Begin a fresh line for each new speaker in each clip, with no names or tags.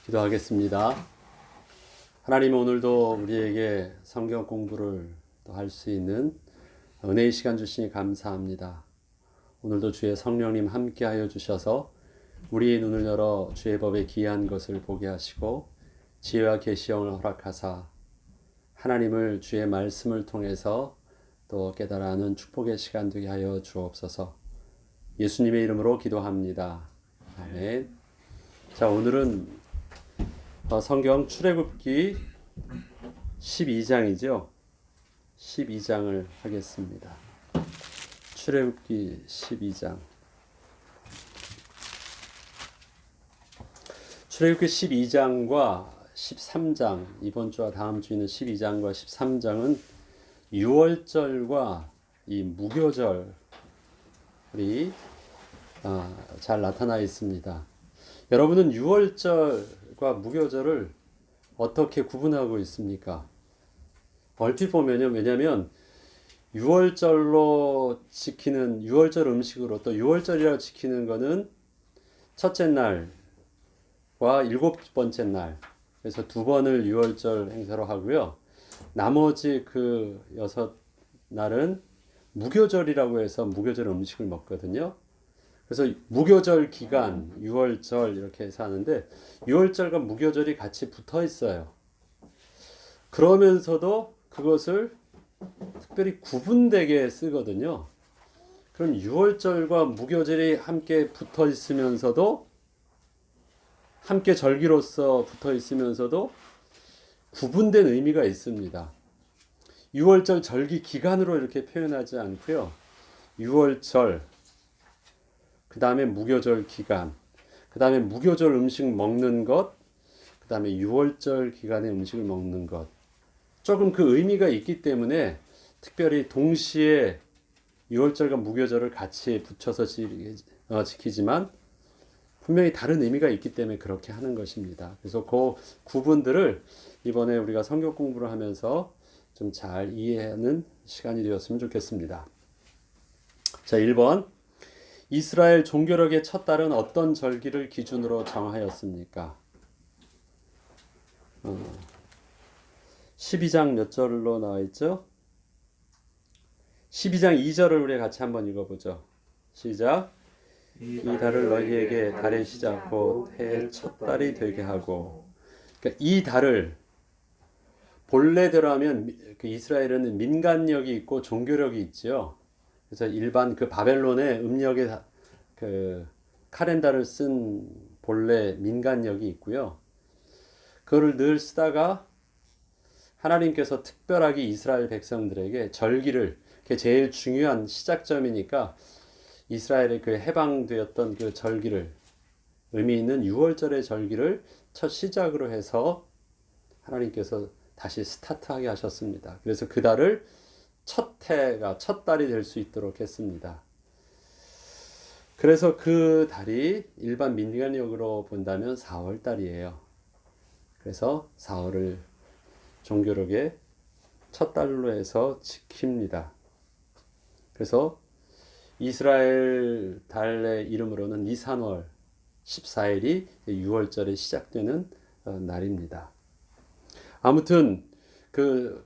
기도하겠습니다. 하나님, 오늘도 우리에게 성경 공부를 또 할 수 있는 은혜의 시간 주시니 감사합니다. 오늘도 주의 성령님 함께하여 주셔서 우리의 눈을 열어 주의 법에 기이한 것을 보게 하시고 지혜와 계시형을 허락하사 하나님을 주의 말씀을 통해서 또 깨달아 아는 축복의 시간 되게 하여 주옵소서. 예수님의 이름으로 기도합니다. 아멘. 자, 오늘은 성경 출애굽기 12장이죠. 12장을 하겠습니다. 출애굽기 12장. 출애굽기 12장과 13장, 이번 주와 다음 주 있는 12장과 13장은 유월절과 이 무교절이 잘 나타나 있습니다. 여러분은 유월절과 무교절을 어떻게 구분하고 있습니까? 얼핏 보면요. 왜냐하면 유월절로 지키는 유월절 음식으로 또 유월절이라고 지키는 거는 첫째 날과 일곱 번째 날, 그래서 두 번을 유월절 행사로 하고요. 나머지 그 여섯 날은 무교절이라고 해서 무교절 음식을 먹거든요. 그래서 무교절 기간, 유월절 이렇게 해서 하는데 유월절과 무교절이 같이 붙어 있어요. 그러면서도 그것을 특별히 구분되게 쓰거든요. 그럼 유월절과 무교절이 함께 붙어 있으면서도 함께 절기로서 붙어 있으면서도 구분된 의미가 있습니다. 유월절 절기 기간으로 이렇게 표현하지 않고요. 유월절, 그 다음에 무교절 기간, 그 다음에 무교절 음식 먹는 것, 그 다음에 유월절 기간에 음식을 먹는 것. 조금 그 의미가 있기 때문에 특별히 동시에 유월절과 무교절을 같이 붙여서 지키지만 분명히 다른 의미가 있기 때문에 그렇게 하는 것입니다. 그래서 그 구분들을 이번에 우리가 성경 공부를 하면서 좀 잘 이해하는 시간이 되었으면 좋겠습니다. 자, 1번. 이스라엘 종교력의 첫 달은 어떤 절기를 기준으로 정하였습니까? 12장 몇 절로 나와 있죠? 12장 2절을 우리 같이 한번 읽어보죠. 시작. 이 달을 너희에게 달의 시작 곧 해의 첫 달이 되게 하고. 그러니까 이 달을 본래대로 하면 그 이스라엘은 민간력이 있고 종교력이 있죠. 그래서 일반 그 바벨론의 음력의 그 카렌다를 쓴 본래 민간력이 있고요. 그거를 늘 쓰다가 하나님께서 특별하게 이스라엘 백성들에게 절기를, 그게 제일 중요한 시작점이니까 이스라엘의 그 해방되었던 그 절기를, 의미 있는 유월절의 절기를 첫 시작으로 해서 하나님께서 다시 스타트하게 하셨습니다. 그래서 그 달을 첫 달이 될 수 있도록 했습니다. 그래서 그 달이 일반 민간력으로 본다면 4월 달이에요. 그래서 4월을 종교력의 첫 달로 해서 지킵니다. 그래서 이스라엘 달의 이름으로는 니산월 14일이 유월절에 시작되는 날입니다. 아무튼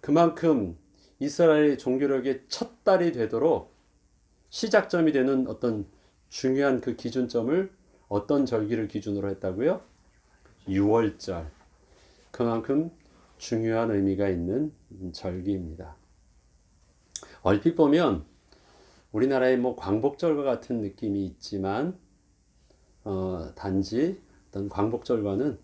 그만큼 이스라엘의 종교력의 첫 달이 되도록 시작점이 되는 어떤 중요한 그 기준점을 어떤 절기를 기준으로 했다고요? 유월절. 그만큼 중요한 의미가 있는 절기입니다. 얼핏 보면 우리나라의 뭐 광복절과 같은 느낌이 있지만 단지 어떤 광복절과는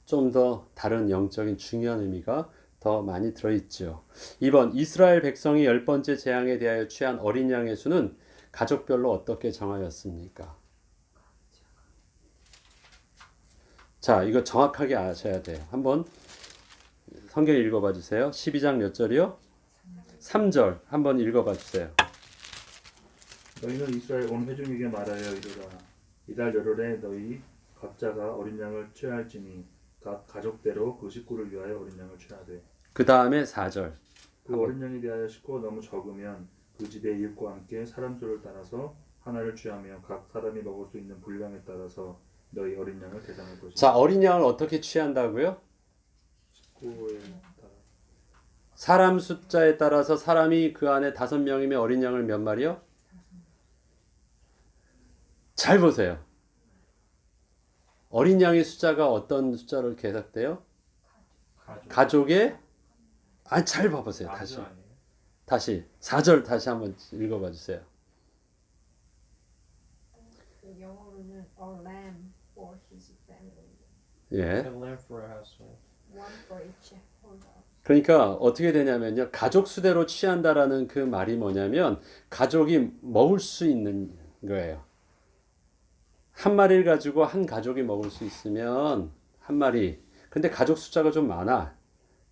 좀 더 다른 영적인 중요한 의미가 더 많이 들어있죠. 2번. 이스라엘 백성이 10번째 재앙에 대하여 취한 어린 양의 수는 가족별로 어떻게 정하였습니까? 자, 이거 정확하게 아셔야 돼요. 한번 성경 읽어봐 주세요. 12장 몇 절이요? 3절 한번 읽어봐 주세요.
너희는 이스라엘 온 회중에게 말하여 이르라. 이달 열흘에 너희 각자가 어린 양을 취할지니 각 가족대로 그 식구를 위하여 어린 양을 취하되.
그 다음에 4절.
그 어린 양에 대하여 식구가 너무 적으면 그 집의 이웃과 함께 사람 수를 따라서 하나를 취하며 각 사람이 먹을 수 있는 분량에 따라서 너희 어린 양을 대장할 것이니.
자, 어린 양을 어떻게 취한다고요?
19에 따라
사람 숫자에 따라서 사람이 그 안에 5명이면 어린 양을 몇 마리요? 잘 보세요. 어린 양의 숫자가 어떤 숫자로 계산돼요? 가족의 잘 봐보세요. 다시 4절 다시 한번 읽어봐 주세요.
영어로는 a lamb for his family,
예.
A lamb for a household.
one for each household.
그러니까 어떻게 되냐면요. 가족 수대로 취한다라는 그 말이 뭐냐면 가족이 먹을 수 있는 거예요. 한 마리를 가지고 한 가족이 먹을 수 있으면 한 마리. 근데 가족 숫자가 좀 많아.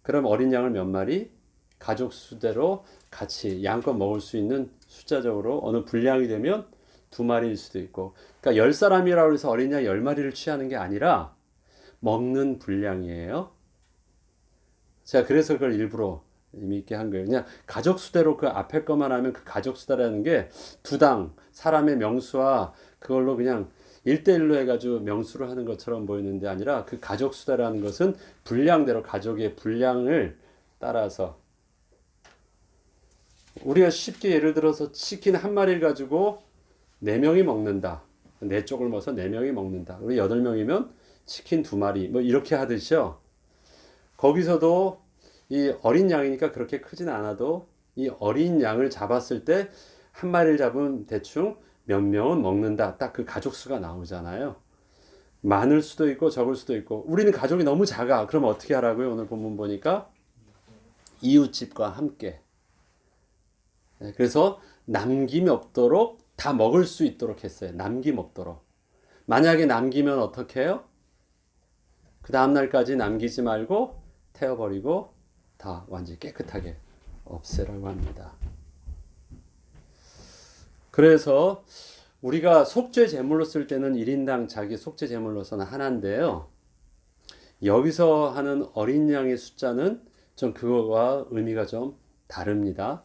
그럼 어린 양을 몇 마리? 가족 수대로 같이 양껏 먹을 수 있는 숫자적으로 어느 분량이 되면 2마리일 수도 있고. 그러니까 10사람이라고 해서 어린 양 10마리를 취하는 게 아니라 먹는 분량이에요. 제가 그래서 그걸 일부러 의미 있게 한 거예요. 그냥 가족 수대로 그 앞에 것만 하면 그 가족 수다라는 게 두당 사람의 명수와 그걸로 그냥 1대1로 해가지고 명수를 하는 것처럼 보이는데 아니라 그 가족 수다라는 것은 분량대로 가족의 분량을 따라서 우리가 쉽게 예를 들어서 치킨 한 마리를 가지고 4명이 먹는다. 4쪽을 먹어서 4명이 먹는다. 우리 8명이면 치킨 2마리 뭐 이렇게 하듯이요. 거기서도 이 어린 양이니까 그렇게 크진 않아도 이 어린 양을 잡았을 때 한 마리를 잡으면 대충 몇 명은 먹는다. 딱 그 가족 수가 나오잖아요. 많을 수도 있고 적을 수도 있고 우리는 가족이 너무 작아. 그럼 어떻게 하라고요? 오늘 본문 보니까 이웃집과 함께. 그래서 남김이 없도록 다 먹을 수 있도록 했어요. 남김 없도록. 만약에 남기면 어떻게 해요? 그 다음날까지 남기지 말고 태워버리고 다 완전히 깨끗하게 없애라고 합니다. 그래서 우리가 속죄 제물로 쓸 때는 1인당 자기 속죄 제물로서는 하나인데요. 여기서 하는 어린 양의 숫자는 좀 그거와 의미가 좀 다릅니다.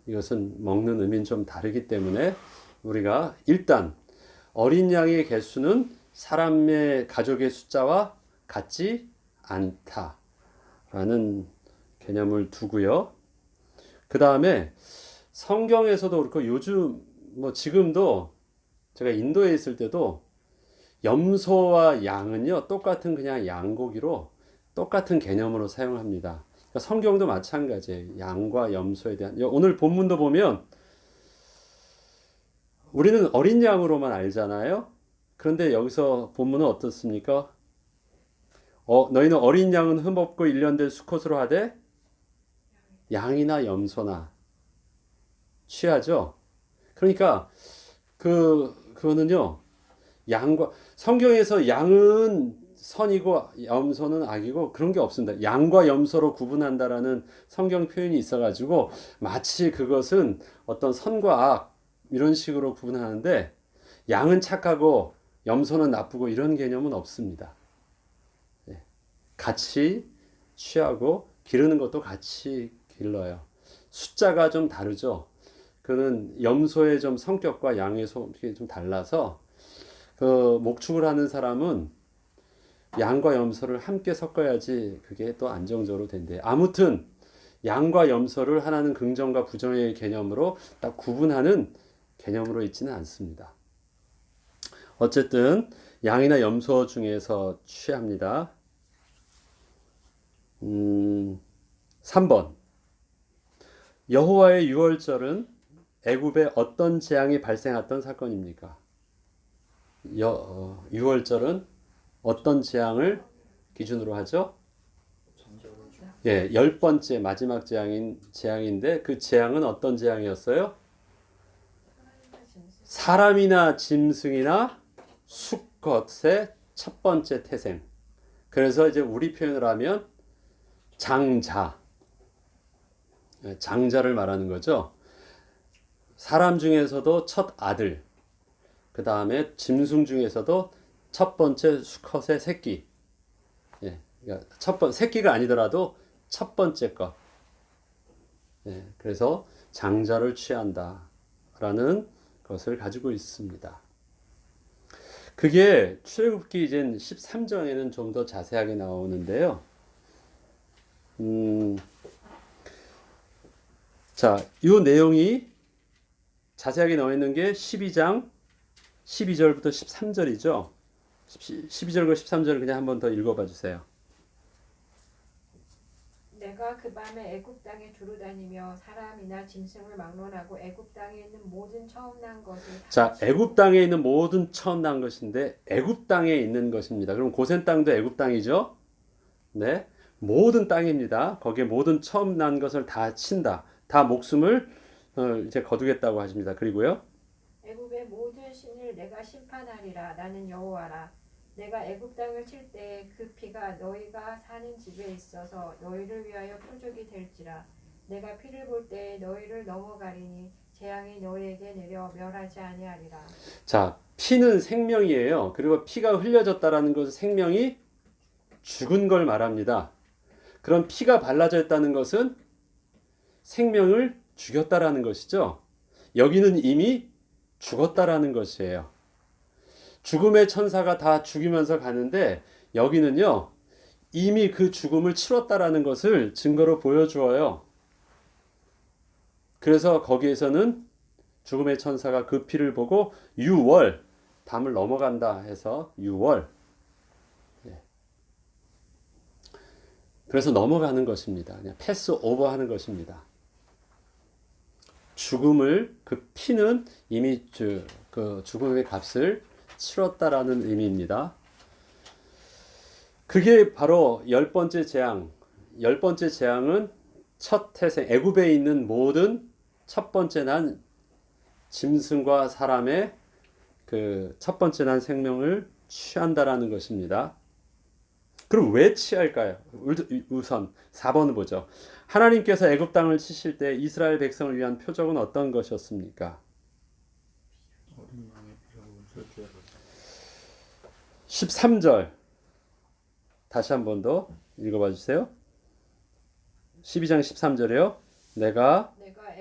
이것은 먹는 의미는 좀 다르기 때문에 우리가 일단 어린 양의 개수는 사람의 가족의 숫자와 같지 않다라는 개념을 두고요. 그 다음에 성경에서도 그렇고 요즘 뭐 지금도 제가 인도에 있을 때도 염소와 양은요 똑같은 그냥 양고기로 똑같은 개념으로 사용합니다. 그러니까 성경도 마찬가지예요. 양과 염소에 대한 오늘 본문도 보면 우리는 어린 양으로만 알잖아요. 그런데 여기서 본문은 어떻습니까? 너희는 어린 양은 흠없고 일련된 수컷으로 하되 양이나 염소나 취하죠. 그러니까 그거는요. 양과 성경에서 양은 선이고 염소는 악이고 그런 게 없습니다. 양과 염소로 구분한다라는 성경 표현이 있어가지고 마치 그것은 어떤 선과 악 이런 식으로 구분하는데 양은 착하고 염소는 나쁘고 이런 개념은 없습니다. 같이 취하고 기르는 것도 같이 길러요. 숫자가 좀 다르죠. 그는 염소의 좀 성격과 양의 성격이 좀 달라서 그 목축을 하는 사람은 양과 염소를 함께 섞어야지 그게 또 안정적으로 된대요. 아무튼 양과 염소를 하나는 긍정과 부정의 개념으로 딱 구분하는 개념으로 있지는 않습니다. 어쨌든 양이나 염소 중에서 취합니다. 3번 여호와의 유월절은 애굽에 어떤 재앙이 발생했던 사건입니까? 유월절은 어떤 재앙을 기준으로 하죠? 예, 10번째 마지막 재앙인데 그 재앙은 어떤 재앙이었어요? 사람이나 짐승이나 수컷의 첫 번째 태생. 그래서 이제 우리 표현을 하면 장자를 말하는 거죠. 사람 중에서도 첫 아들, 그 다음에 짐승 중에서도 첫 번째 수컷의 새끼. 예, 그러니까 새끼가 아니더라도 첫 번째 것. 예, 그래서 장자를 취한다라는 것을 가지고 있습니다. 그게 출애굽기 이제 13장에는 좀 더 자세하게 나오는데요. 자, 이 내용이 자세하게 나와 있는 게 12장 12절부터 13절이죠. 12절과 13절을 그냥 한번 더 읽어봐 주세요.
내가 그 밤에 애굽 땅에 두루 다니며 사람이나 짐승을 막론하고 애굽 땅에 있는 모든 처음 난 것을
자, 애굽 땅에 있는 모든 처음 난 것인데 애굽 땅에 있는 것입니다. 그럼 고센 땅도 애굽 땅이죠? 네. 모든 땅입니다. 거기에 모든 처음 난 것을 다 친다. 다 목숨을 이제 거두겠다고 하십니다. 그리고요.
애굽의 모든 신을 내가 심판하리라. 나는 여호와라. 내가 애굽 땅을 칠 때 그 피가 너희가 사는 집에 있어서 너희를 위하여 표적이 될지라. 내가 피를 볼 때 너희를 넘어가리니 재앙이 너희에게 내려 멸하지 아니하리라.
자, 피는 생명이에요. 그리고 피가 흘려졌다라는 것은 생명이 죽은 걸 말합니다. 그럼 피가 발라져 있다는 것은 생명을 죽였다라는 것이죠. 여기는 이미 죽었다라는 것이에요. 죽음의 천사가 다 죽이면서 가는데 여기는요, 이미 그 죽음을 치렀다라는 것을 증거로 보여주어요. 그래서 거기에서는 죽음의 천사가 그 피를 보고 유월, 담을 넘어간다 해서 유월. 그래서 넘어가는 것입니다. 그냥 패스 오버 하는 것입니다. 죽음을, 그 피는 이미 그 죽음의 값을 치렀다라는 의미입니다. 그게 바로 열 번째 재앙. 열 번째 재앙은 첫 태생, 애굽에 있는 모든 첫 번째 난 짐승과 사람의 그 첫 번째 난 생명을 취한다라는 것입니다. 그럼 왜 취할까요? 우선 4번을 보죠. 하나님께서 애굽 땅을 치실 때 이스라엘 백성을 위한 표적은 어떤 것이었습니까?
어린 양의 피가 울줄 알았다.
13절 다시 한 번 더 읽어봐 주세요. 12장 13절에요. 내가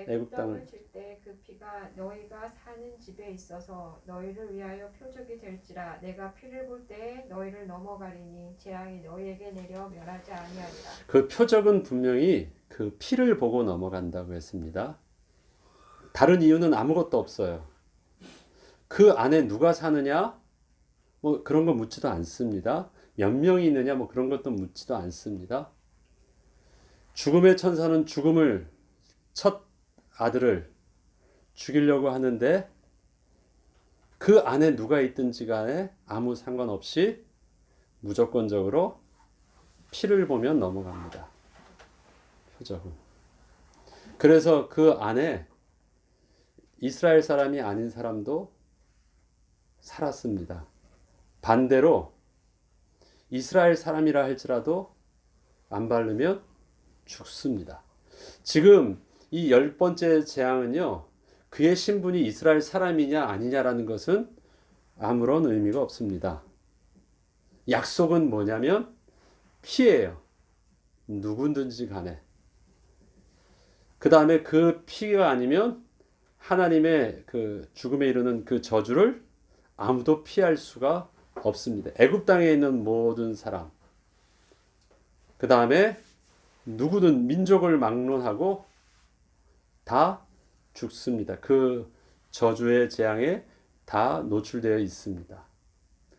애굽 땅을 칠 때 그 피가 너희가 사는 집에 있어서 너희를 위하여 표적이 될지라. 내가 피를 볼 때 너희를 넘어가리니 재앙이 너희에게 내려 멸하지 아니하리라.
그 표적은 분명히 그 피를 보고 넘어간다고 했습니다. 다른 이유는 아무것도 없어요. 그 안에 누가 사느냐? 뭐 그런 거 묻지도 않습니다. 몇 명이 있느냐? 뭐 그런 것도 묻지도 않습니다. 죽음의 천사는 죽음을 첫 아들을 죽이려고 하는데 그 안에 누가 있든지 간에 아무 상관없이 무조건적으로 피를 보면 넘어갑니다. 표적은. 그래서 그 안에 이스라엘 사람이 아닌 사람도 살았습니다. 반대로 이스라엘 사람이라 할지라도 안 바르면 죽습니다. 지금 이 열 번째 재앙은요, 그의 신분이 이스라엘 사람이냐 아니냐라는 것은 아무런 의미가 없습니다. 약속은 뭐냐면 피예요. 누구든지 간에. 그 다음에 그 피가 아니면 하나님의 그 죽음에 이르는 그 저주를 아무도 피할 수가 없습니다. 애굽 땅에 있는 모든 사람. 그 다음에 누구든 민족을 막론하고 다 죽습니다. 그 저주의 재앙에 다 노출되어 있습니다.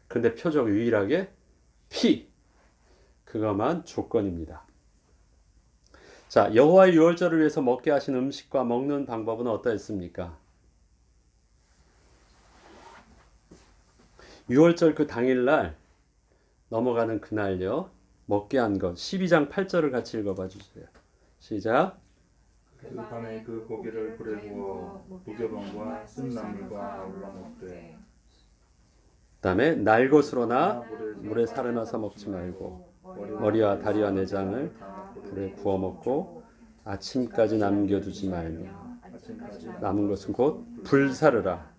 그런데 표적 유일하게 피, 그것만 조건입니다. 자, 여호와의 유월절을 위해서 먹게 하신 음식과 먹는 방법은 어떠했습니까? 유월절 그 당일날 넘어가는 그날요, 먹게 한 것 12장 8절을 같이 읽어봐 주세요. 시작.
그 밤에 그 고기를 불에 구워 무교병과 쓴 나물과 아울러 먹되
그 다음에 날 것으로나 물에 살아나서 먹지 말고 머리와 다리와 내장을 불에 구워 먹고 아침까지 남겨두지 말며 남은 것은 곧 불사르라.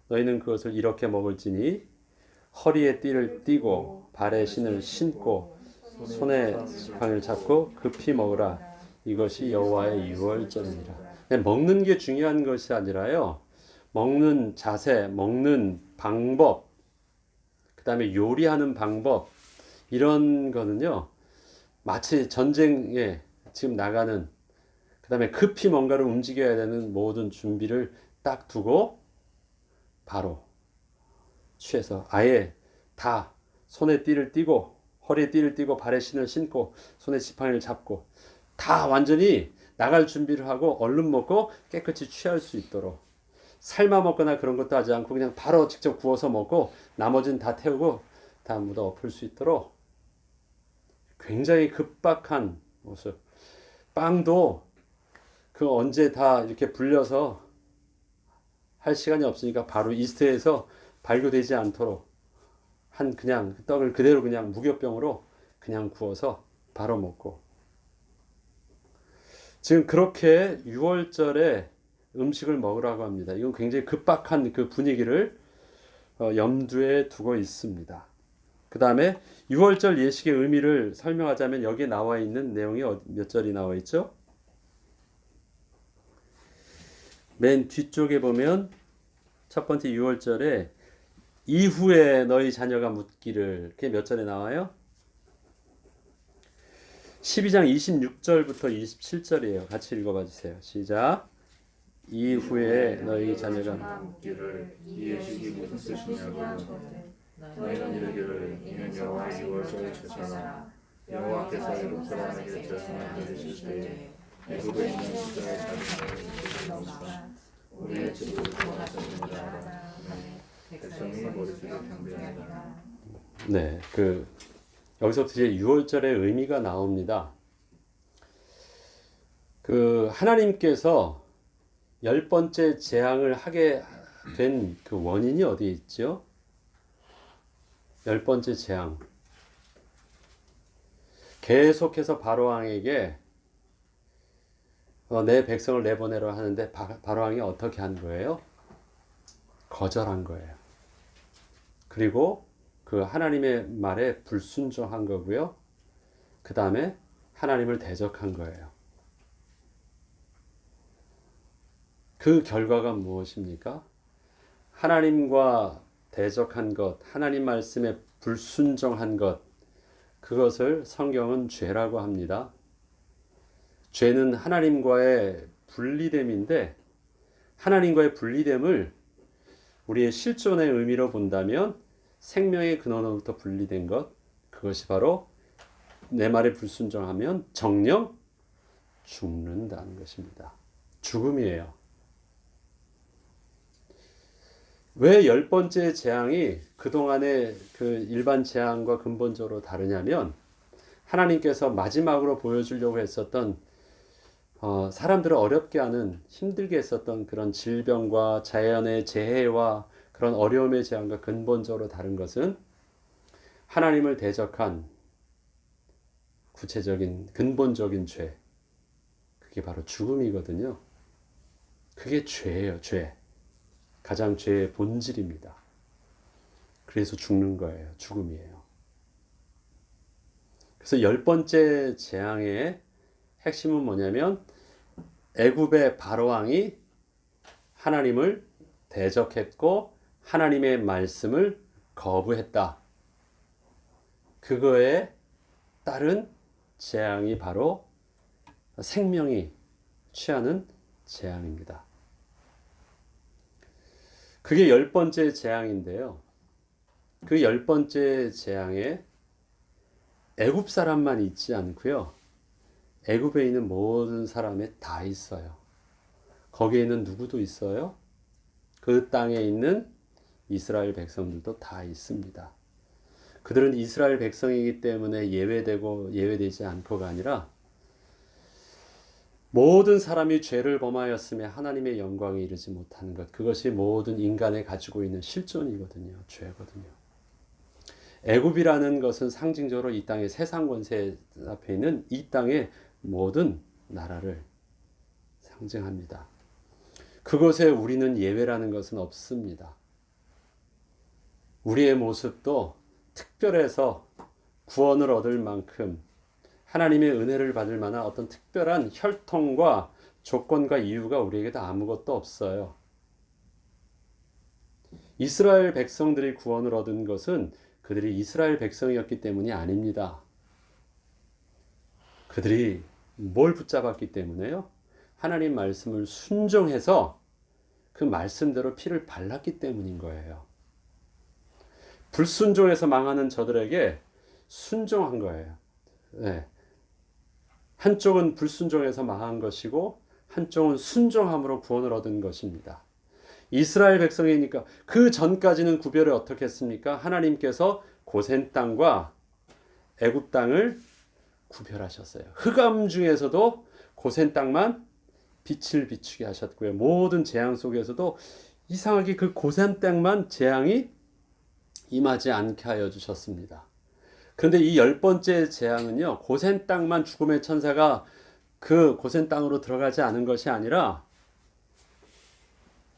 너희는 그것을 이렇게 먹을지니 허리에 띠를 띠고 발에 신을 신고 손에 지팡이를 잡고 급히 먹으라. 이것이 여호와의 유월절이니라. 먹는 게 중요한 것이 아니라요, 먹는 자세, 먹는 방법, 그다음에 요리하는 방법 이런 거는요. 마치 전쟁에 지금 나가는 그다음에 급히 뭔가를 움직여야 되는 모든 준비를 딱 두고 바로 취해서 아예 다 손에 띠를 띠고 허리에 띠를 띠고 발에 신을 신고 손에 지팡이를 잡고 다 완전히 나갈 준비를 하고 얼른 먹고 깨끗이 취할 수 있도록 삶아 먹거나 그런 것도 하지 않고 그냥 바로 직접 구워서 먹고 나머지는 다 태우고 다 묻어 엎을 수 있도록 굉장히 급박한 모습. 빵도 그 언제 다 이렇게 불려서 할 시간이 없으니까 바로 이스트에서 발효되지 않도록 한 그냥 떡을 그대로 그냥 무교병으로 그냥 구워서 바로 먹고 지금 그렇게 6월절에 음식을 먹으라고 합니다. 이건 굉장히 급박한 그 분위기를 염두에 두고 있습니다. 그 다음에 6월절 예식의 의미를 설명하자면 여기에 나와 있는 내용이 몇 절이 나와 있죠? 맨 뒤쪽에 보면 첫 번째 6월절에 이후에 너희 자녀가 묻기를 그게 몇 절에 나와요? 12장 26절부터 27절이에요. 같이 읽어봐 주세요. 시작. 이후에 너희 자녀가
묻기를 이 예식이 무슨 뜻이냐고 너희는 이르기를 이는 여호와의 6월절 제사라 여호와께서 애굽 사람에게 제사를 드리실 때에 애굽에 있는 이스라엘 자손을 지키시고 우리의 집을 구원하셨느니라. 백성이 머리속에 경배하니라.
네, 여기서부터 이제 6월절의 의미가 나옵니다. 하나님께서 10번째 재앙을 하게 된 그 원인이 어디에 있죠? 10번째 재앙. 계속해서 바로왕에게 내 백성을 내보내려 하는데 바로왕이 어떻게 한 거예요? 거절한 거예요. 그리고 그 하나님의 말에 불순종한 거고요. 그 다음에 하나님을 대적한 거예요. 그 결과가 무엇입니까? 하나님과 대적한 것, 하나님 말씀에 불순종한 것, 그것을 성경은 죄라고 합니다. 죄는 하나님과의 분리됨인데 하나님과의 분리됨을 우리의 실존의 의미로 본다면 생명의 근원으로부터 분리된 것, 그것이 바로 내 말에 불순종하면 정령 죽는다는 것입니다. 죽음이에요. 왜 10번째 재앙이 그동안의 그 일반 재앙과 근본적으로 다르냐면 하나님께서 마지막으로 보여주려고 했었던 사람들을 어렵게 하는 힘들게 했었던 그런 질병과 자연의 재해와 그런 어려움의 재앙과 근본적으로 다른 것은 하나님을 대적한 구체적인 근본적인 죄, 그게 바로 죽음이거든요. 그게 죄예요. 죄. 가장 죄의 본질입니다. 그래서 죽는 거예요. 죽음이에요. 그래서 10번째 재앙의 핵심은 뭐냐면 애굽의 바로왕이 하나님을 대적했고 하나님의 말씀을 거부했다. 그거에 따른 재앙이 바로 생명이 취하는 재앙입니다. 그게 10번째 재앙인데요. 그 10번째 재앙에 애굽 사람만 있지 않고요. 애굽에 있는 모든 사람이 다 있어요. 거기에 있는 누구도 있어요. 그 땅에 있는 이스라엘 백성들도 다 있습니다. 그들은 이스라엘 백성이기 때문에 예외되고 예외되지 않고가 아니라 모든 사람이 죄를 범하였으며 하나님의 영광에 이르지 못하는 것, 그것이 모든 인간이 가지고 있는 실존이거든요. 죄거든요. 애굽이라는 것은 상징적으로 이 땅의 세상 권세 앞에 있는 이 땅의 모든 나라를 상징합니다. 그것에 우리는 예외라는 것은 없습니다. 우리의 모습도 특별해서 구원을 얻을 만큼 하나님의 은혜를 받을 만한 어떤 특별한 혈통과 조건과 이유가 우리에게도 아무것도 없어요. 이스라엘 백성들이 구원을 얻은 것은 그들이 이스라엘 백성이었기 때문이 아닙니다. 그들이 뭘 붙잡았기 때문에요? 하나님 말씀을 순종해서 그 말씀대로 피를 발랐기 때문인 거예요. 불순종해서 망하는 저들에게 순종한 거예요. 네. 한쪽은 불순종해서 망한 것이고 한쪽은 순종함으로 구원을 얻은 것입니다. 이스라엘 백성이니까 그 전까지는 구별을 어떻게 했습니까? 하나님께서 고센 땅과 애굽 땅을 구별하셨어요. 흑암 중에서도 고센 땅만 빛을 비추게 하셨고요. 모든 재앙 속에서도 이상하게 그 고센 땅만 재앙이 임하지 않게 하여 주셨습니다. 그런데 이 10번째 재앙은요, 고센 땅만 죽음의 천사가 그 고센 땅으로 들어가지 않은 것이 아니라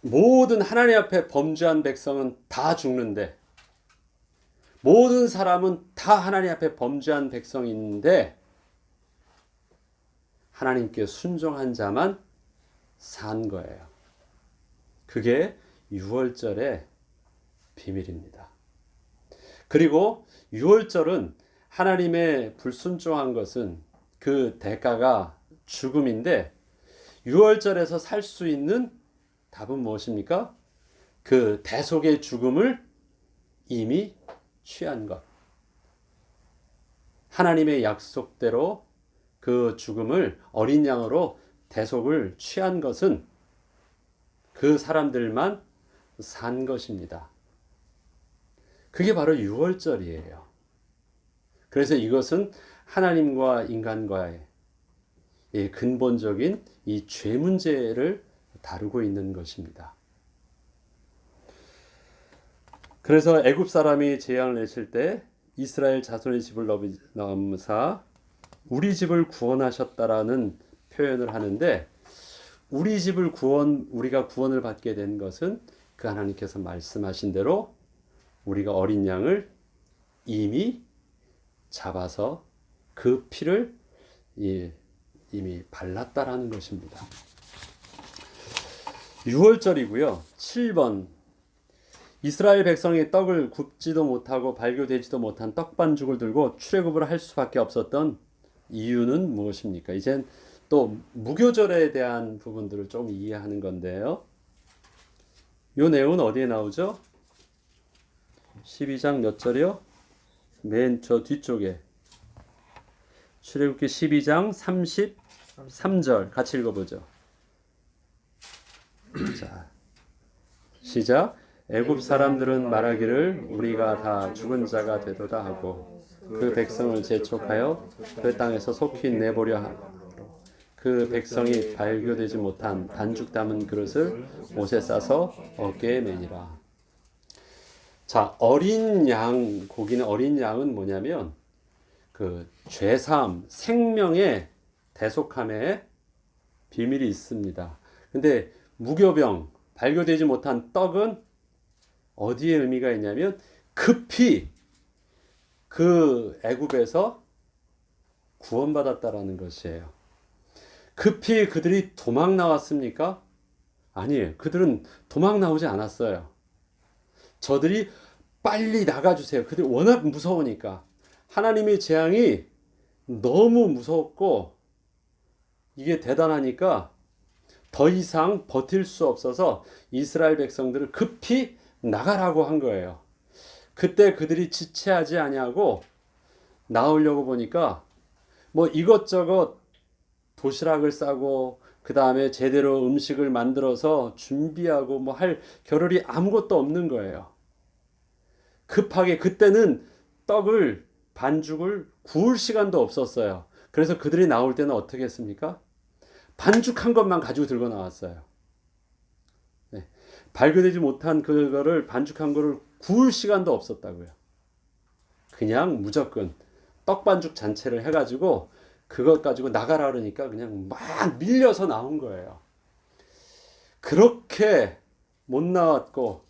모든 하나님 앞에 범죄한 백성은 다 죽는데, 모든 사람은 다 하나님 앞에 범죄한 백성인데 하나님께 순종한 자만 산 거예요. 그게 유월절의 비밀입니다. 그리고 유월절은 하나님의 불순종한 것은 그 대가가 죽음인데, 유월절에서 살 수 있는 답은 무엇입니까? 그 대속의 죽음을 이미 취한 것. 하나님의 약속대로 그 죽음을 어린 양으로 대속을 취한 것은 그 사람들만 산 것입니다. 그게 바로 유월절이에요. 그래서 이것은 하나님과 인간과의 이 근본적인 이 죄 문제를 다루고 있는 것입니다. 그래서 애굽 사람이 재앙을 내칠 때 이스라엘 자손의 집을 넘사 우리 집을 구원하셨다라는 표현을 하는데, 우리가 구원을 받게 된 것은 그 하나님께서 말씀하신 대로 우리가 어린 양을 이미 잡아서 그 피를 이미 발랐다라는 것입니다. 6월절이고요. 7번, 이스라엘 백성이 떡을 굽지도 못하고 발교되지도 못한 떡반죽을 들고 출애굽을 할 수밖에 없었던 이유는 무엇입니까? 이젠 또 무교절에 대한 부분들을 좀 이해하는 건데요. 이 내용은 어디에 나오죠? 12장 몇 절이요? 맨 저 뒤쪽에 출애굽기 12장 33절 같이 읽어보죠. 자, 시작. 애굽 사람들은 말하기를 우리가 다 죽은 자가 되도다 하고 그 백성을 재촉하여 그 땅에서 속히 내보려 하므로 그 백성이 발교되지 못한 반죽 담은 그릇을 옷에 싸서 어깨에 매니라. 자, 고기는 어린 양은 뭐냐면 그 죄사함, 생명의 대속함에 비밀이 있습니다. 근데 무교병, 발교되지 못한 떡은 어디에 의미가 있냐면 급히 그 애굽에서 구원받았다라는 것이에요. 급히 그들이 도망 나왔습니까? 아니에요. 그들은 도망 나오지 않았어요. 저들이 빨리 나가주세요. 그들이 워낙 무서우니까. 하나님의 재앙이 너무 무섭고 이게 대단하니까 더 이상 버틸 수 없어서 이스라엘 백성들을 급히 나가라고 한 거예요. 그때 그들이 지체하지 아니하고 나오려고 보니까 뭐 이것저것 도시락을 싸고 그 다음에 제대로 음식을 만들어서 준비하고 뭐 할 겨를이 아무것도 없는 거예요. 급하게 그때는 반죽을 구울 시간도 없었어요. 그래서 그들이 나올 때는 어떻게 했습니까? 반죽한 것만 가지고 들고 나왔어요. 네. 발교되지 못한 그거를 반죽한 거를 구울 시간도 없었다고요. 그냥 무조건 떡반죽 잔치를 해가지고 그것 가지고 나가라 그러니까 그냥 막 밀려서 나온 거예요. 그렇게 못 나왔고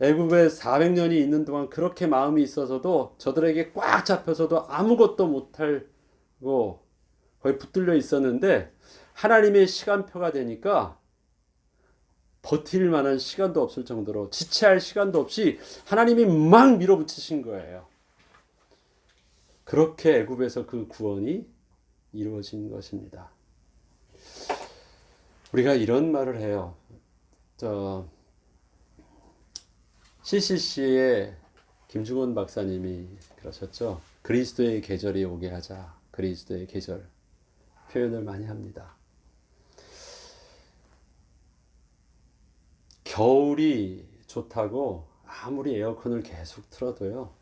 애굽에 400년이 있는 동안 그렇게 마음이 있어서도 저들에게 꽉 잡혀서도 아무것도 못하고 거의 붙들려 있었는데 하나님의 시간표가 되니까 버틸 만한 시간도 없을 정도로 지체할 시간도 없이 하나님이 막 밀어붙이신 거예요. 그렇게 애굽에서 그 구원이 이루어진 것입니다. 우리가 이런 말을 해요. CCC의 김중원 박사님이 그러셨죠. 그리스도의 계절이 오게 하자. 그리스도의 계절 표현을 많이 합니다. 겨울이 좋다고 아무리 에어컨을 계속 틀어도요.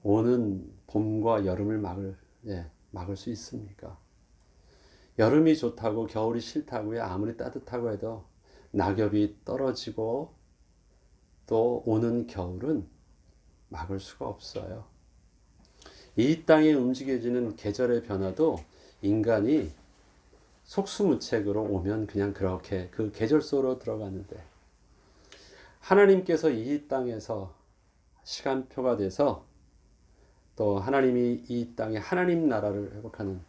오는 봄과 여름을 막을 수 있습니까? 여름이 좋다고 겨울이 싫다고요. 아무리 따뜻하고 해도 낙엽이 떨어지고 또 오는 겨울은 막을 수가 없어요. 이 땅에 움직여지는 계절의 변화도 인간이 속수무책으로 오면 그냥 그렇게 그 계절 속으로 들어가는데 하나님께서 이 땅에서 시간표가 돼서 또 하나님이 이 땅에 하나님 나라를 회복하는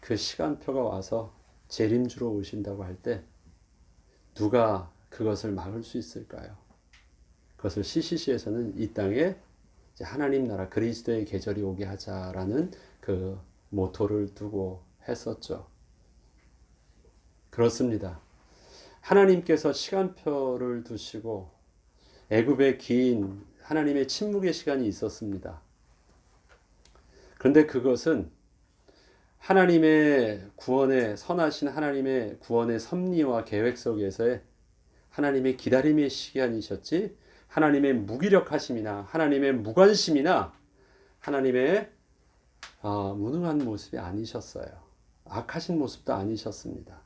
그 시간표가 와서 재림주로 오신다고 할 때 누가 그것을 막을 수 있을까요? 그것을 CCC에서는 이 땅에 하나님 나라 그리스도의 계절이 오게 하자라는 그 모토를 두고 했었죠. 그렇습니다. 하나님께서 시간표를 두시고 애굽의 긴 하나님의 침묵의 시간이 있었습니다. 그런데 그것은 하나님의 구원의 선하신 하나님의 구원의 섭리와 계획 속에서의 하나님의 기다림의 시간이셨지 하나님의 무기력하심이나 하나님의 무관심이나 하나님의 무능한 모습이 아니셨어요. 악하신 모습도 아니셨습니다.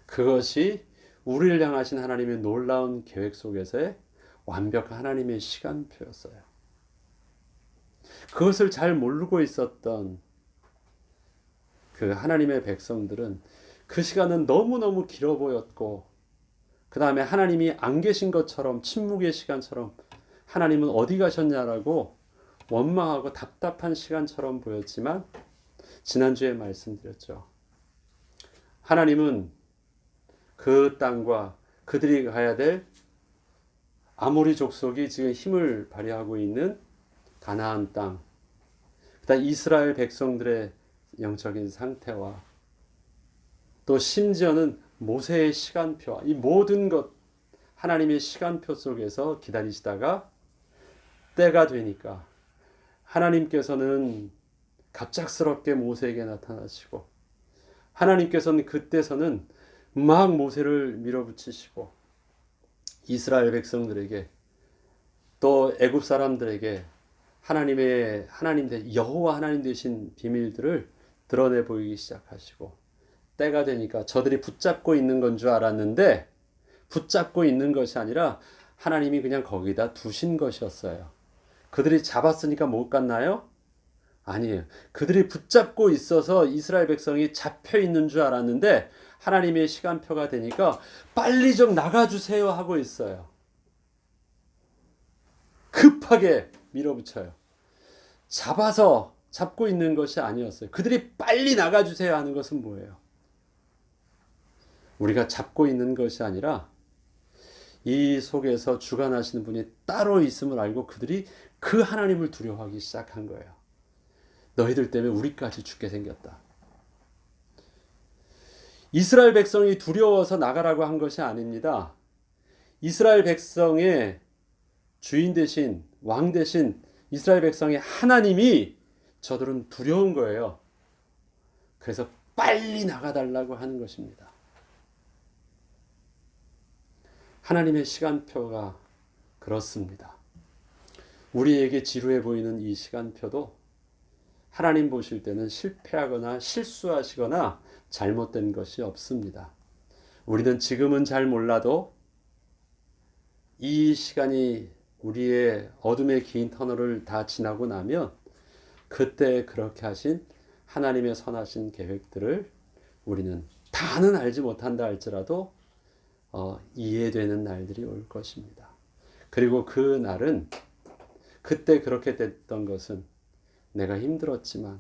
그것이 우리를 향하신 하나님의 놀라운 계획 속에서의 완벽한 하나님의 시간표였어요. 그것을 잘 모르고 있었던 그 하나님의 백성들은 그 시간은 너무너무 길어 보였고 그 다음에 하나님이 안 계신 것처럼 침묵의 시간처럼 하나님은 어디 가셨냐라고 원망하고 답답한 시간처럼 보였지만 지난주에 말씀드렸죠. 하나님은 그 땅과 그들이 가야 될 아모리 족속이 지금 힘을 발휘하고 있는 가나안 땅, 그다음 이스라엘 백성들의 영적인 상태와 또 심지어는 모세의 시간표, 이 모든 것 하나님의 시간표 속에서 기다리시다가 때가 되니까 하나님께서는 갑작스럽게 모세에게 나타나시고 하나님께서는 그때서는 막 모세를 밀어붙이시고 이스라엘 백성들에게 또 애굽 사람들에게 하나님 여호와 하나님 되신 비밀들을 드러내 보이기 시작하시고 때가 되니까 저들이 붙잡고 있는 건 줄 알았는데 붙잡고 있는 것이 아니라 하나님이 그냥 거기다 두신 것이었어요. 그들이 잡았으니까 못 갔나요? 아니에요. 그들이 붙잡고 있어서 이스라엘 백성이 잡혀 있는 줄 알았는데 하나님의 시간표가 되니까 빨리 좀 나가주세요 하고 있어요. 급하게 밀어붙여요. 잡고 있는 것이 아니었어요. 그들이 빨리 나가주세요 하는 것은 뭐예요? 우리가 잡고 있는 것이 아니라 이 속에서 주관하시는 분이 따로 있음을 알고 그들이 그 하나님을 두려워하기 시작한 거예요. 너희들 때문에 우리까지 죽게 생겼다. 이스라엘 백성이 두려워서 나가라고 한 것이 아닙니다. 이스라엘 백성의 주인 대신 왕 대신 이스라엘 백성의 하나님이 저들은 두려운 거예요. 그래서 빨리 나가달라고 하는 것입니다. 하나님의 시간표가 그렇습니다. 우리에게 지루해 보이는 이 시간표도 하나님 보실 때는 실패하거나 실수하시거나 잘못된 것이 없습니다. 우리는 지금은 잘 몰라도 이 시간이 우리의 어둠의 긴 터널을 다 지나고 나면 그때 그렇게 하신 하나님의 선하신 계획들을 우리는 다는 알지 못한다 할지라도 이해되는 날들이 올 것입니다. 그리고 그 날은 그때 그렇게 됐던 것은 내가 힘들었지만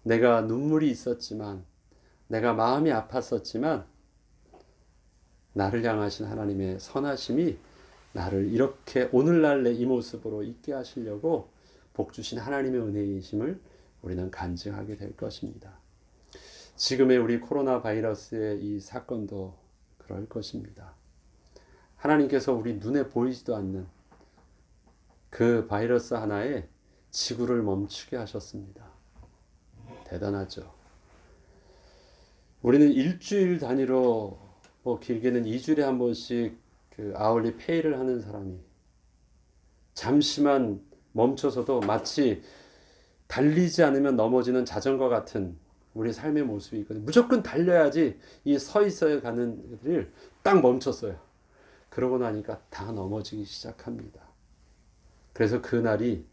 내가 눈물이 있었지만 내가 마음이 아팠었지만 나를 향하신 하나님의 선하심이 나를 이렇게 오늘날 내 이 모습으로 있게 하시려고 복 주신 하나님의 은혜이심을 우리는 간증하게 될 것입니다. 지금의 우리 코로나 바이러스의 이 사건도 그럴 것입니다. 하나님께서 우리 눈에 보이지도 않는 그 바이러스 하나에 지구를 멈추게 하셨습니다. 대단하죠. 우리는 일주일 단위로 길게는 2주일에 한 번씩 그 아울리 페이를 하는 사람이 잠시만 멈춰서도 마치 달리지 않으면 넘어지는 자전거 같은 우리 삶의 모습이 있거든요. 무조건 달려야지 이 서 있어야 가는 애들을 딱 멈췄어요. 그러고 나니까 다 넘어지기 시작합니다. 그래서 그날이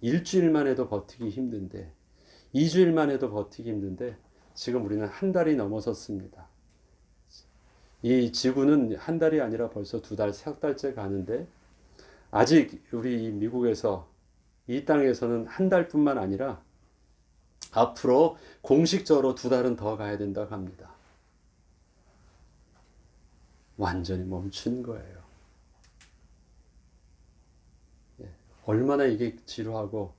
일주일만 해도 버티기 힘든데 2주일만 해도 버티기 힘든데 지금 우리는 한 달이 넘어섰습니다. 이 지구는 한 달이 아니라 벌써 2달, 3달째 가는데 아직 우리 미국에서 이 땅에서는 한 달뿐만 아니라 앞으로 공식적으로 2달은 더 가야 된다고 합니다. 완전히 멈춘 거예요. 얼마나 이게 지루하고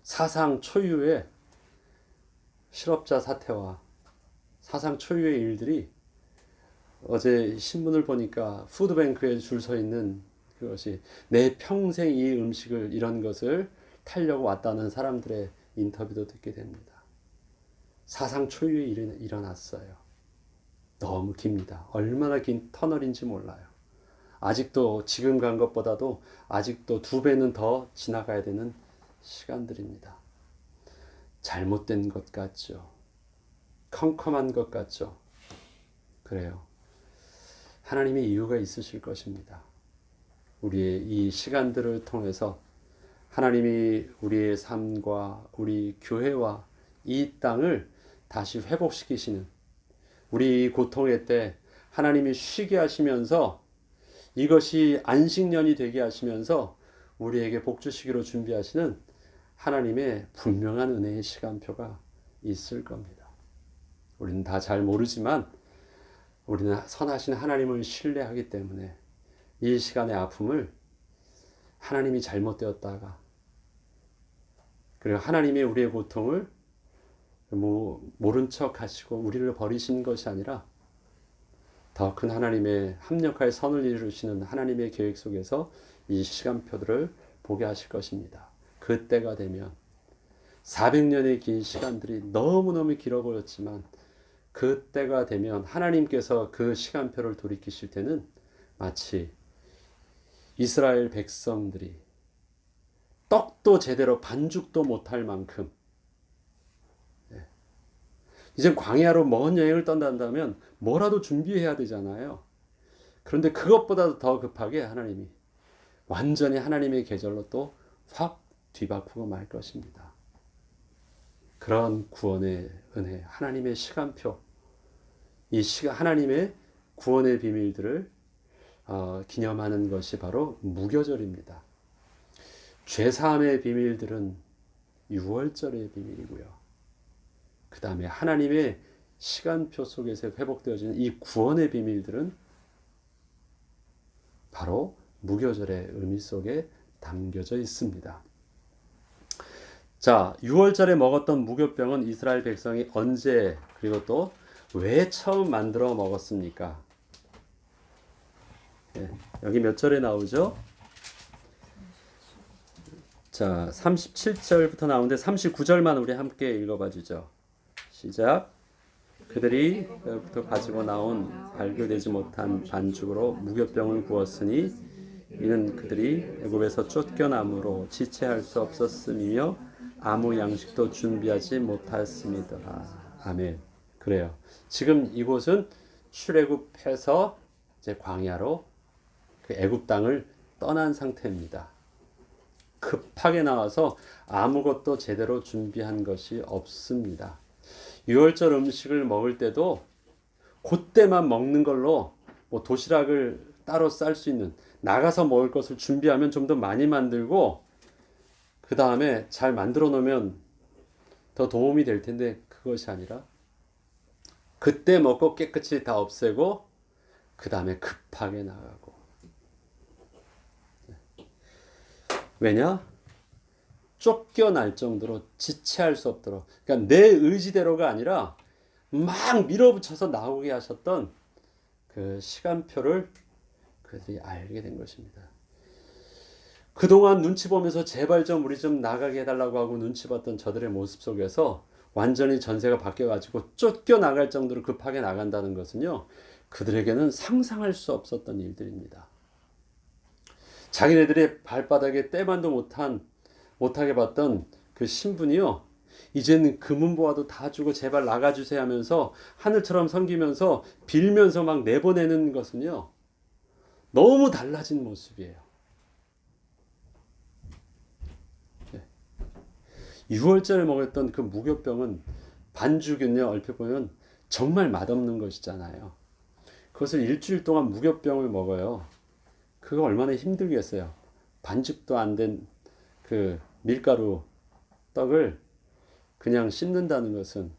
사상 초유의 실업자 사태와 사상 초유의 일들이 어제 신문을 보니까 푸드뱅크에 줄 서 있는 그것이 내 평생 이 음식을 이런 것을 타려고 왔다는 사람들의 인터뷰도 듣게 됩니다. 사상 초유의 일이 일어났어요. 너무 깁니다. 얼마나 긴 터널인지 몰라요. 아직도 지금 간 것보다도 아직도 2배는 더 지나가야 되는 시간들입니다. 잘못된 것 같죠. 컴컴한 것 같죠. 그래요. 하나님의 이유가 있으실 것입니다. 우리의 이 시간들을 통해서 하나님이 우리의 삶과 우리 교회와 이 땅을 다시 회복시키시는 우리 고통의 때 하나님이 쉬게 하시면서 이것이 안식년이 되게 하시면서 우리에게 복 주시기로 준비하시는 하나님의 분명한 은혜의 시간표가 있을 겁니다. 우리는 다 잘 모르지만 우리는 선하신 하나님을 신뢰하기 때문에 이 시간의 아픔을 하나님이 잘못되었다가 그리고 하나님이 우리의 고통을 모른 척 하시고 우리를 버리신 것이 아니라 더 큰 하나님의 합력하여 선을 이루시는 하나님의 계획 속에서 이 시간표들을 보게 하실 것입니다. 그때가 되면 400년의 긴 시간들이 너무너무 길어 보였지만 그때가 되면 하나님께서 그 시간표를 돌이키실 때는 마치 이스라엘 백성들이 떡도 제대로 반죽도 못할 만큼 이제 광야로 먼 여행을 떠난다면 뭐라도 준비해야 되잖아요. 그런데 그것보다 더 급하게 하나님이 완전히 하나님의 계절로 또 확 뒤바꾸고 말 것입니다. 그런 구원의 은혜, 하나님의 시간표, 하나님의 구원의 비밀들을 기념하는 것이 바로 무교절입니다. 죄사함의 비밀들은 유월절의 비밀이고요. 그 다음에 하나님의 시간표 속에서 회복되어지는 이 구원의 비밀들은 바로 무교절의 의미 속에 담겨져 있습니다. 자, 6월절에 먹었던 무교병은 이스라엘 백성이 언제 그리고 또 왜 처음 만들어 먹었습니까? 여기 몇 절에 나오죠? 자, 37절부터 나오는데 39절만 우리 함께 읽어봐 주죠. 시작. 그들이 부터 가지고 나온 발교되지 못한 반죽으로 무교병을 구웠으니 이는 그들이 애굽에서 쫓겨남으로 지체할 수 없었음이며 아무 양식도 준비하지 못했음이더라. 아멘. 그래요. 지금 이곳은 출애굽해서 이제 광야로 그 애굽 땅을 떠난 상태입니다. 급하게 나와서 아무것도 제대로 준비한 것이 없습니다. 유월절 음식을 먹을 때도 그때만 먹는 걸로 도시락을 따로 쌀 수 있는 나가서 먹을 것을 준비하면 좀 더 많이 만들고 그 다음에 잘 만들어 놓으면 더 도움이 될 텐데 그것이 아니라 그때 먹고 깨끗이 다 없애고 그 다음에 급하게 나가고. 왜냐? 쫓겨날 정도로 지체할 수 없도록. 그러니까 내 의지대로가 아니라 막 밀어붙여서 나오게 하셨던 그 시간표를 그들이 알게 된 것입니다. 그동안 눈치 보면서 제발 좀 우리 좀 나가게 해달라고 하고 눈치 봤던 저들의 모습 속에서 완전히 전세가 바뀌어가지고 쫓겨나갈 정도로 급하게 나간다는 것은요, 그들에게는 상상할 수 없었던 일들입니다. 자기네들의 발바닥에 때만도 못하게 봤던 그 신분이요, 이제는 금은보화도 다 주고 제발 나가주세요 하면서 하늘처럼 섬기면서 빌면서 막 내보내는 것은요, 너무 달라진 모습이에요. 6월절에 먹었던 그 무교병은 반죽은요, 얼핏 보면 정말 맛없는 것이잖아요. 그것을 일주일 동안 무교병을 먹어요. 그거 얼마나 힘들겠어요. 반죽도 안 된 그 밀가루 떡을 그냥 씹는다는 것은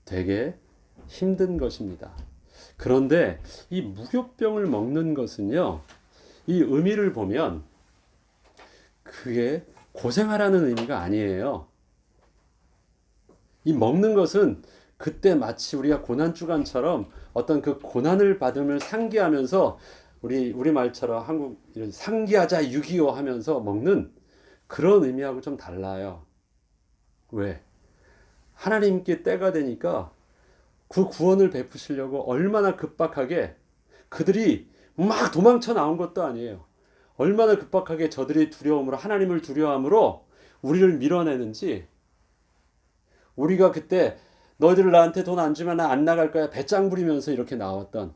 되게 힘든 것입니다. 그런데 이 무교병을 먹는 것은요, 이 의미를 보면 그게 고생하라는 의미가 아니에요. 이 먹는 것은 그때 마치 우리가 고난주간처럼 어떤 그 고난을 받음을 상기하면서 우리 말처럼 한국 이런 상기하자 6.25 하면서 먹는 그런 의미하고 좀 달라요. 왜? 하나님께 때가 되니까 그 구원을 베푸시려고 얼마나 급박하게 그들이 막 도망쳐 나온 것도 아니에요. 얼마나 급박하게 저들이 두려움으로 하나님을 두려워함으로 우리를 밀어내는지, 우리가 그때 너희들 나한테 돈 안 주면 나 안 나갈 거야 배짱 부리면서 이렇게 나왔던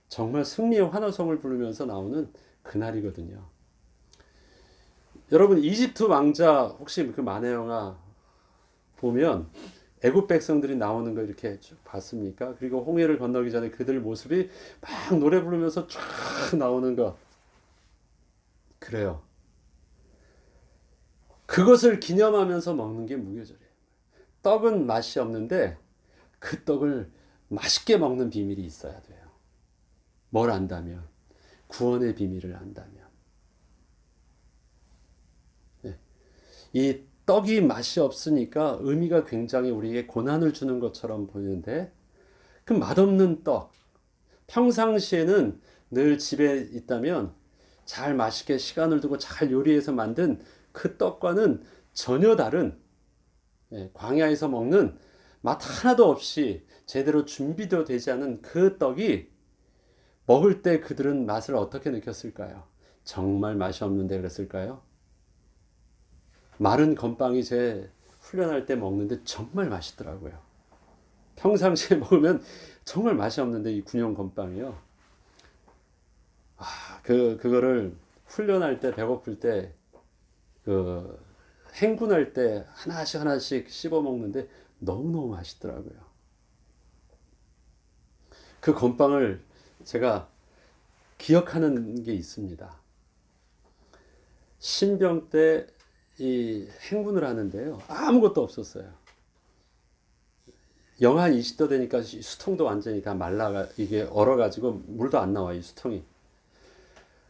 정말 승리의 환호성을 부르면서 나오는 그날이거든요. 여러분 이집트 왕자 혹시 그 만화 영화 보면 애굽 백성들이 나오는 거 이렇게 쭉 봤습니까? 그리고 홍해를 건너기 전에 그들 모습이 막 노래 부르면서 쫙 나오는 거. 그래요. 그것을 기념하면서 먹는 게 무교절이에요. 떡은 맛이 없는데 그 떡을 맛있게 먹는 비밀이 있어야 돼요. 뭘 안다면? 구원의 비밀을 안다면. 네. 이 떡이 맛이 없으니까 의미가 굉장히 우리에게 고난을 주는 것처럼 보이는데, 그 맛없는 떡, 평상시에는 늘 집에 있다면 잘 맛있게 시간을 두고 잘 요리해서 만든 그 떡과는 전혀 다른, 광야에서 먹는 맛 하나도 없이 제대로 준비도 되지 않은 그 떡이 먹을 때 그들은 맛을 어떻게 느꼈을까요? 정말 맛이 없는데 그랬을까요? 마른 건빵이 제 훈련할 때 먹는데 정말 맛있더라고요. 평상시에 먹으면 정말 맛이 없는데 이 군용 건빵이요. 그거를 훈련할 때 배고플 때 그 행군할 때 하나씩 씹어 먹는데 너무너무 맛있더라고요. 그 건빵을 제가 기억하는 게 있습니다. 신병 때 이 행군을 하는데요. 아무것도 없었어요. 영하 20도 되니까 수통도 완전히 다 말라가 이게 얼어가지고 물도 안 나와 이 수통이.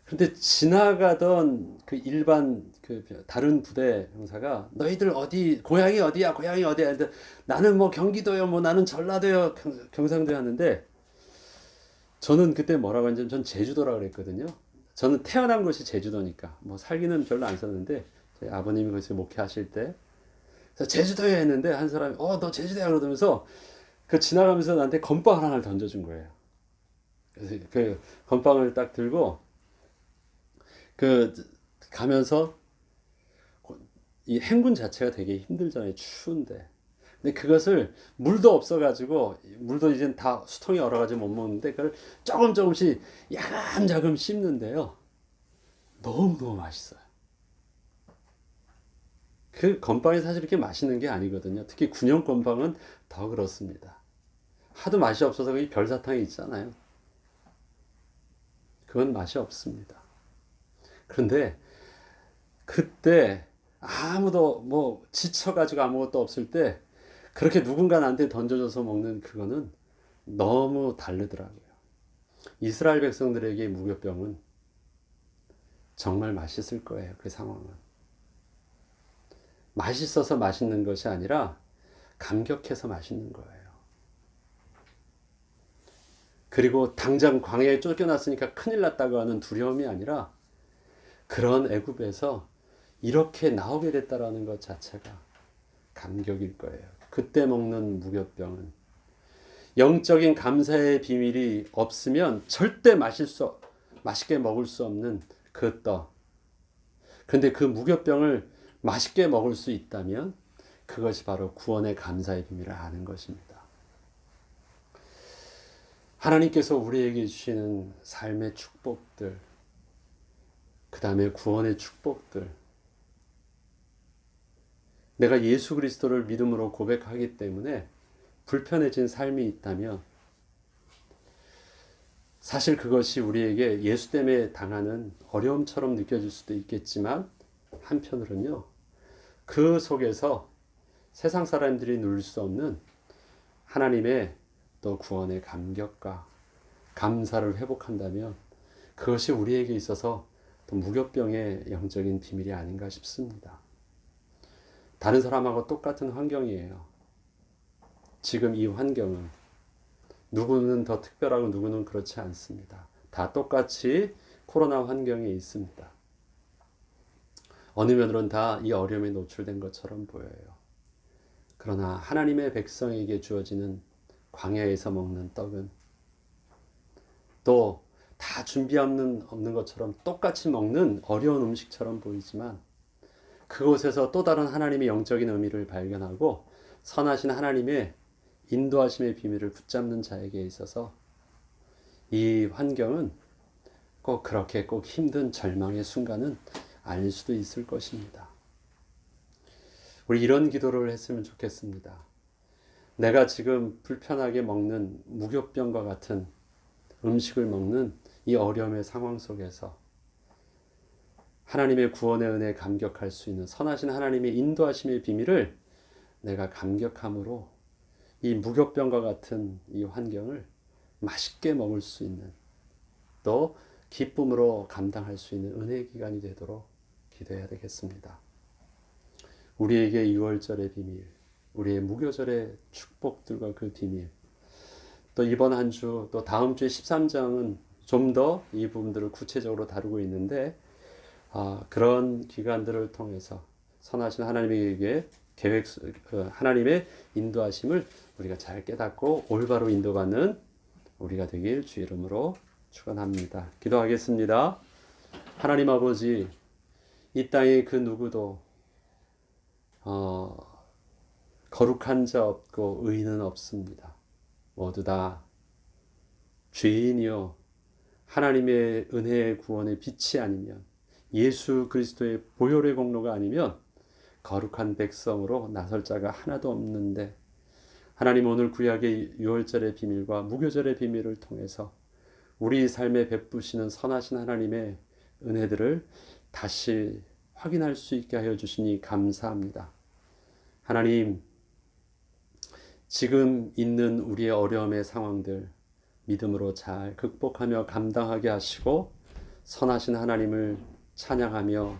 근데 지나가던 그 일반 그 다른 부대 형사가 너희들 어디 고향이 어디야 고향이 어디야 근데 나는 뭐 경기도요 뭐 나는 전라도요 경상도요 하는데 저는 그때 뭐라고 했냐면 전 제주도라고 그랬거든요. 저는 태어난 곳이 제주도니까 뭐 살기는 별로 안 썼는데 저희 아버님이 거기서 목회하실 때 그래서 제주도에 했는데 한 사람이 너 제주도야 그러면서 그 지나가면서 나한테 건빵 하나를 던져준 거예요. 그래서 그 건빵을 딱 들고 그 가면서 이 행군 자체가 되게 힘들잖아요. 추운데. 근데 그것을 물도 없어가지고 물도 이제 다 수통이 얼어가지고 못 먹는데 그걸 조금씩 야금야금 씹는데요. 너무너무 맛있어요. 그 건빵이 사실 이렇게 맛있는 게 아니거든요. 특히 군용 건빵은 더 그렇습니다. 하도 맛이 없어서 이 별사탕이 있잖아요. 그건 맛이 없습니다. 그런데 그때 아무도 뭐 지쳐가지고 아무것도 없을 때 그렇게 누군가 나한테 던져줘서 먹는 그거는 너무 다르더라고요. 이스라엘 백성들에게 무교병은 정말 맛있을 거예요. 그 상황은. 맛있어서 맛있는 것이 아니라 감격해서 맛있는 거예요. 그리고 당장 광야에 쫓겨났으니까 큰일 났다고 하는 두려움이 아니라 그런 애굽에서 이렇게 나오게 됐다라는 것 자체가 감격일 거예요. 그때 먹는 무교병은 영적인 감사의 비밀이 없으면 절대 맛있게 먹을 수 없는 그 떡. 그런데 그 무교병을 맛있게 먹을 수 있다면 그것이 바로 구원의 감사의 비밀을 아는 것입니다. 하나님께서 우리에게 주시는 삶의 축복들, 그 다음에 구원의 축복들, 내가 예수 그리스도를 믿음으로 고백하기 때문에 불편해진 삶이 있다면 사실 그것이 우리에게 예수 때문에 당하는 어려움처럼 느껴질 수도 있겠지만 한편으로는요, 그 속에서 세상 사람들이 누릴 수 없는 하나님의 또 구원의 감격과 감사를 회복한다면 그것이 우리에게 있어서 또 무교병의 영적인 비밀이 아닌가 싶습니다. 다른 사람하고 똑같은 환경이에요. 지금 이 환경은 누구는 더 특별하고 누구는 그렇지 않습니다. 다 똑같이 코로나 환경에 있습니다. 어느 면으로는 다 이 어려움에 노출된 것처럼 보여요. 그러나 하나님의 백성에게 주어지는 광야에서 먹는 떡은 또 다 준비 없는 것처럼 똑같이 먹는 어려운 음식처럼 보이지만 그곳에서 또 다른 하나님의 영적인 의미를 발견하고 선하신 하나님의 인도하심의 비밀을 붙잡는 자에게 있어서 이 환경은 꼭 그렇게 꼭 힘든 절망의 순간은 아닐 수도 있을 것입니다. 우리 이런 기도를 했으면 좋겠습니다. 내가 지금 불편하게 먹는 무교병과 같은 음식을 먹는 이 어려움의 상황 속에서 하나님의 구원의 은혜에 감격할 수 있는 선하신 하나님의 인도하심의 비밀을 내가 감격함으로 이 무교병과 같은 이 환경을 맛있게 먹을 수 있는 또 기쁨으로 감당할 수 있는 은혜의 기간이 되도록 기도해야 되겠습니다. 우리에게 6월절의 비밀, 우리의 무교절의 축복들과 그 비밀, 또 이번 한 주, 또 다음 주에 13장은 좀 더 이 부분들을 구체적으로 다루고 있는데 그런 기간들을 통해서 선하신 하나님에게 하나님의 인도하심을 우리가 잘 깨닫고 올바로 인도받는 우리가 되길 주 이름으로 축원합니다. 기도하겠습니다. 하나님 아버지, 이 땅에 그 누구도 거룩한 자 없고 의인은 없습니다. 모두 다 죄인이요 하나님의 은혜의 구원의 빛이 아니면 예수 그리스도의 보혈의 공로가 아니면 거룩한 백성으로 나설 자가 하나도 없는데 하나님 오늘 구약의 유월절의 비밀과 무교절의 비밀을 통해서 우리 삶에 베푸시는 선하신 하나님의 은혜들을 다시 확인할 수 있게 하여 주시니 감사합니다. 하나님, 지금 있는 우리의 어려움의 상황들 믿음으로 잘 극복하며 감당하게 하시고 선하신 하나님을 찬양하며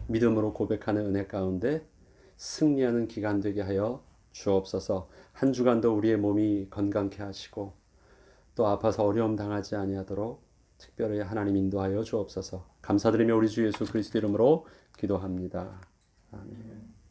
믿음으로 고백하는 은혜 가운데 승리하는 기간 되게 하여 주옵소서. 한 주간도 우리의 몸이 건강케 하시고 또 아파서 어려움 당하지 아니하도록 특별히 하나님 인도하여 주옵소서. 감사드리며 우리 주 예수 그리스도 이름으로 기도합니다. 아멘.